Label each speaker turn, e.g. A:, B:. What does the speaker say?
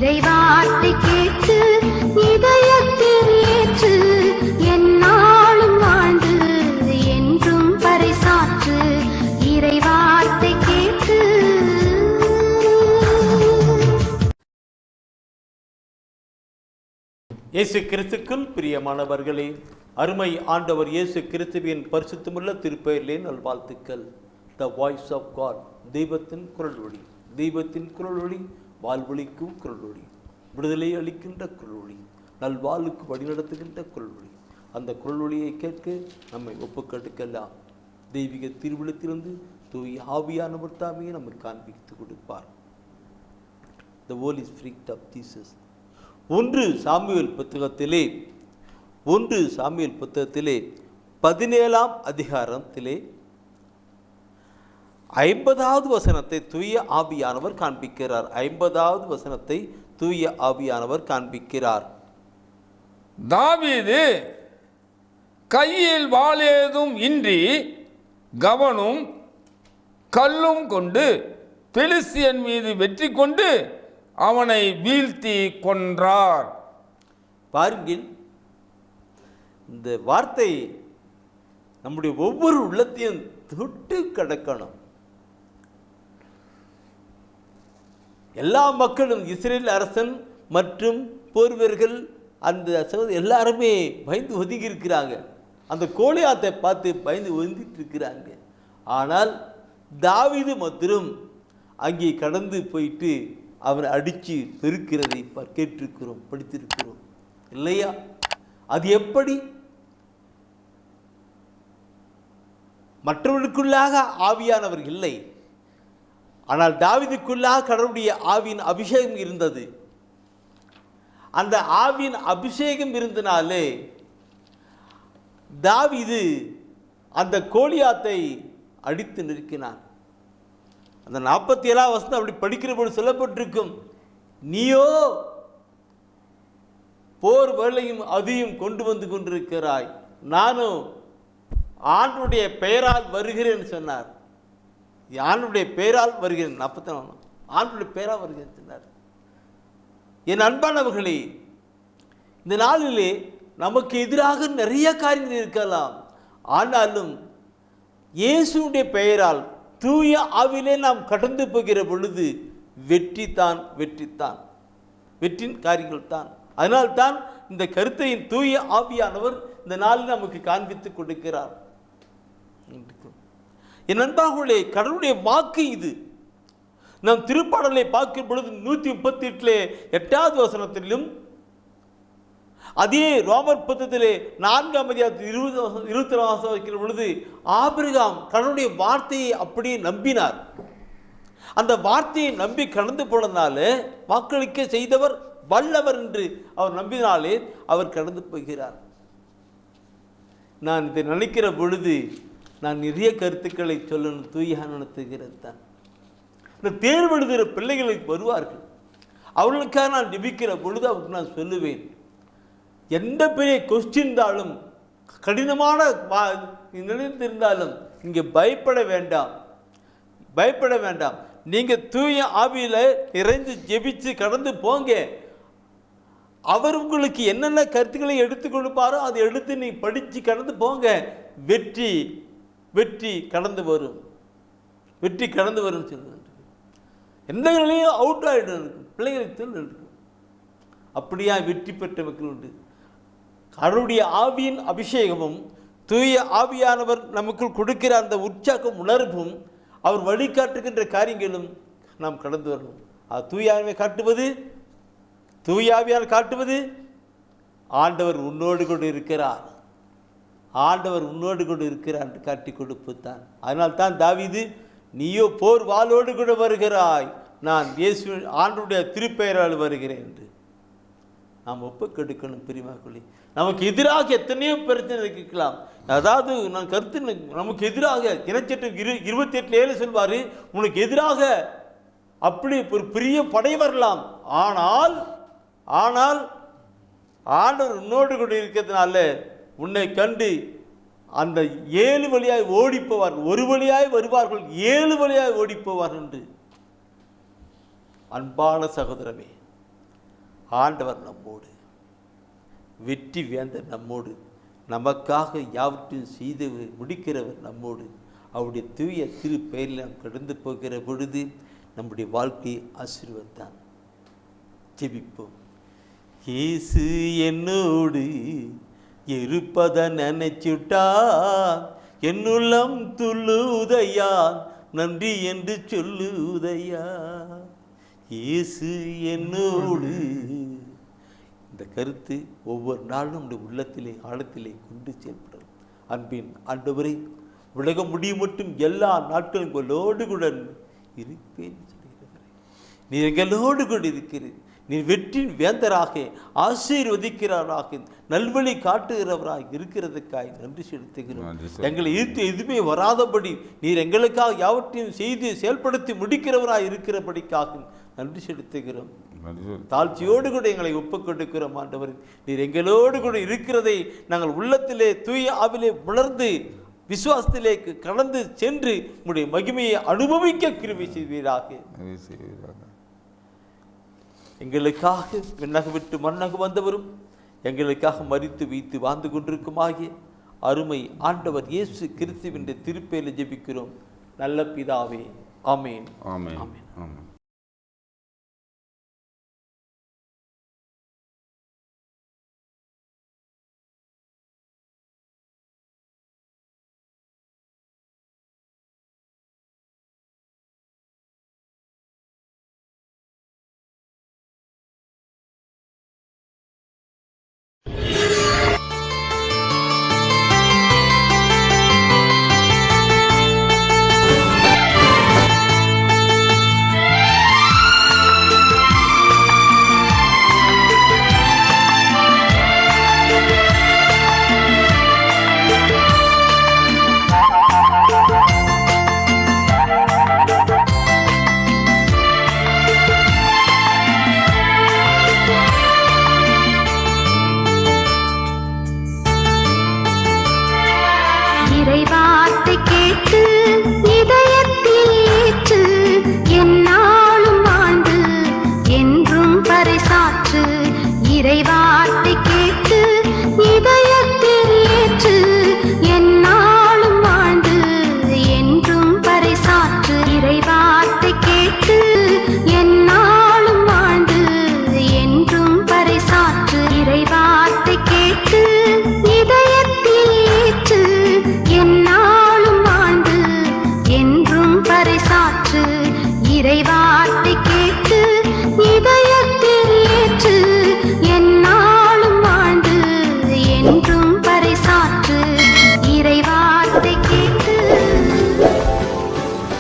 A: இறைவார்த்தை கேட்டு இதயத்தில் ஏற்று என்னாலும் வாழ்ந்து என்றும் பறைசாற்று இறைவார்த்தை கேட்டு.
B: இயேசு கிறிஸ்துக்குள் பிரியமானவர்களே, அருமை ஆண்டவர் இயேசு கிறிஸ்துவின் பரிசுத்தமுள்ள திருப்பெயரிலே நல்வாழ்த்துக்கள். த வாய்ஸ் ஆஃப் காட், தெய்வத்தின் குரல் ஒளி. தெய்வத்தின் குரல் ஒளி வாழ்வொளிக்கும் குரல் ஒளி, விடுதலை அளிக்கின்ற குரல் ஒளி, நல்வாழ்வுக்கு வழிநடத்துகின்ற குரல் ஒளி. அந்த குரல் ஒளியை கேட்க நம்மை ஒப்புக்கெடுக்கலாம். தெய்வீக திருவிழத்திலிருந்து தூய ஆவியானவர் தாமே நமக்கு காண்பித்து கொடுப்பார். The Holy Spirit of Jesus. 1 Samuel புத்தகத்திலே 17ஆம் அதிகாரத்திலே 50வது வசனத்தை தூய ஆவியானவர் காண்பிக்கிறார். 50வது வசனத்தை தூய ஆவியானவர் காண்பிக்கிறார்.
C: தாவீது கையில் வாளேதும் இன்றி கவனும் கல்லும் கொண்டு பெலிஸ்தியன் மீது வெற்றி கொண்டு அவனை வீழ்த்தி கொன்றார்.
B: பாருங்கள், இந்த வார்த்தை நம்முடைய ஒவ்வொரு உள்ளத்தையும் தொட்டு கடக்கணும். எல்லா மக்களும், இஸ்ரேல் அரசன் மற்றும் போர் வீரர்கள், அந்த எல்லாருமே பயந்து ஒதுங்கி இருக்கிறாங்க. அந்த கோலியாத்தை பார்த்து பயந்து ஒதுங்கிட்டு இருக்கிறாங்க. ஆனால் தாவீது மாத்திரம் அங்கே கடந்து போயிட்டு அவனை அடித்து பெருக்கிறதை கேட்டிருக்கிறோம், படித்திருக்கிறோம் இல்லையா? அது எப்படி? மற்றவர்களுக்குள்ளாக ஆவியானவர் இல்லை, ஆனால் தாவீதுக்குள்ளாக கடவுளுடைய ஆவியின் அபிஷேகம் இருந்தது. அந்த ஆவியின் அபிஷேகம் இருந்தனாலே தாவீது அந்த கோலியாத்தை அடித்து நிற்கினான். அந்த 47ஆம் வசனம் அப்படி படிக்கிற போது சொல்லப்பட்டிருக்கும், நீயோ போர் வேலையும் அதையும் கொண்டு வந்து கொண்டிருக்கிறாய், நானும் ஆண்டுடைய பெயரால் வருகிறேன் சொன்னார். ஆண்டுடைய பெயரால் வருகிறேன், 44 ஆண்டுடைய பெயரால் வருகிறேன் சொன்னார். என் அன்பானவர்களே, இந்த நாளிலே நமக்கு எதிராக நிறைய காரியங்கள் இருக்கலாம். ஆனாலும் இயேசுடைய பெயரால் தூய ஆவிலே நாம் கடந்து போகிற பொழுது வெற்றித்தான், வெற்றின் காரியங்கள் தான். அதனால்தான் இந்த கருத்தையின் தூய ஆவியானவர் இந்த நாளில் நமக்கு காண்பித்து கொடுக்கிறார். என் அன்பார்களே, கடவுளுடைய வாக்கு இது. நாம் திருப்பாடலை பார்க்கும் பொழுது 138 8வது வசனத்திலும், அதே ரோமர் புத்தகத்திலே 4ஆம் அதிகாரத்தில் 20 வசனம் வைக்கிற பொழுது ஆபிரகாம் கடவுளுடைய வார்த்தையை அப்படியே நம்பினார். அந்த வார்த்தையை நம்பி கடந்து போனதுனால வாக்களிக்க செய்தவர் வல்லவர் என்று அவர் நம்பினாலே அவர் கடந்து போகிறார். நான் இதை நினைக்கிற பொழுது நான் நிறைய கருத்துக்களை சொல்லணும். தூய நடத்துகிறது தான். இந்த தேர்வு எழுதுகிற பிள்ளைகளுக்கு வருவார்கள், அவர்களுக்காக நான் ஜெபிக்கிற பொழுது அவருக்கு நான் சொல்லுவேன், எந்த பெரிய கொஸ்டின் இருந்தாலும், கடினமான நினைத்திருந்தாலும் இங்கே பயப்பட வேண்டாம். நீங்கள் தூய ஆவியில் நிறைந்து ஜெபிச்சு கடந்து போங்க. அவர் உங்களுக்கு என்னென்ன கருத்துக்களை எடுத்து கொடுப்பாரோ அதை எடுத்து நீ படித்து கடந்து போங்க. வெற்றி கடந்து வரும் சொல்லுங்க. எந்த நிலையும் அவுட் ஆகிடும் பிள்ளைங்களுக்கு இருக்கும். அப்படியா வெற்றி பெற்ற மக்கள் உண்டு. கடவுளுடைய ஆவியின் அபிஷேகமும் தூய ஆவியானவர் நமக்குள் கொடுக்கிற அந்த உற்சாகம் உணர்வும் அவர் வழிகாட்டுகின்ற காரியங்களும் நாம் கடந்து வரணும். தூய ஆவியால் காட்டுவது ஆண்டவர் உன்னோடு கொண்டு இருக்கிறார் என்று காட்டி கொடுப்பு தான். அதனால்தான் தாவீது, நீயோ போர் வாளோடு கூட வருகிறாய், நான் இயேசு ஆண்டவருடைய திருப்பெயரால் வருகிறேன் என்று நாம் ஒப்புக்கெடுக்கணும். பிரியமானவர்களே, நமக்கு எதிராக எத்தனையோ பிரச்சனை இருக்கலாம். அதாவது நான் கருத்து, நமக்கு எதிராக இனச்சட்டு 28:7 சொல்வார், உனக்கு எதிராக அப்படி ஒரு பெரிய படை வரலாம், ஆனால் ஆண்டவர் உன்னோடு கூட இருக்கிறதுனால உன்னை கண்டு அந்த 7 வழியாய் ஓடிப்போவார், ஒரு வழியாய் வருவார்கள், 7 வழியாய் ஓடிப்போவார் என்று. அன்பான சகோதரமே, ஆண்டவர் நம்மோடு, வெற்றி வேந்தர் நம்மோடு, நமக்காக யாவற்றையும் செய்து முடிக்கிறவர் நம்மோடு. அவருடைய தூய திரு பெயரில் நாம் கடந்து போகிற பொழுது நம்முடைய வாழ்க்கை ஆசீர்வதித்தான். ஜெபிப்போம். இயேசு என்னோடு இருப்பதை நினைச்சுட்டா என்னுள்ளம் துள்ளுதையா, நன்றி என்று சொல்லுதையா. இயேசு என்னோடு. இந்த கருத்து ஒவ்வொரு நாளும் நம்முடைய உள்ளத்திலே ஆழத்திலே கொண்டு செயல்படும். அன்பின் ஆண்டவரே, உலகம் முடியும் மட்டும் எல்லா நாட்களும் உங்களோடு கூட இருப்பேன் சொல்கிறவரே, நீர் எங்களோடு கூட இருக்கிறீர். நீர் வெற்றின் வேந்தராக, ஆசீர்வதிக்கிறாராக, நல்வழி காட்டுகிறவராக இருக்கிறதுக்காய் நன்றி செலுத்துகிறோம். எங்களை ஈர்த்து எதுவுமே வராதபடி நீர் எங்களுக்காக யாவற்றையும் செய்து செயல்படுத்தி முடிக்கிறவராக இருக்கிறபடிக்காக நன்றி செலுத்துகிறோம். தாழ்ச்சியோடு கூட எங்களை ஒப்புக் கொடுக்கிறோம். ஆண்டவர், நீர் எங்களோடு கூட இருக்கிறதை நாங்கள் உள்ளத்திலே தூய ஆவிலே உணர்ந்து விசுவாசத்திலே கடந்து சென்று உம்முடைய மகிமையை அனுபவிக்க கிருபை செய்வீராக. எங்களுக்காக விண்ணக விட்டு மண்ணக வந்தவரும் எங்களுக்காக மரித்து வைத்து வாழ்ந்து கொண்டிருக்குமாகிய அருமை ஆண்டவர் இயேசு கிறிஸ்துவின் திருப்பெயரில் ஜெபிக்கிறோம் நல்ல பிதாவே. ஆமென்.
C: ஆமென். ஆமென்.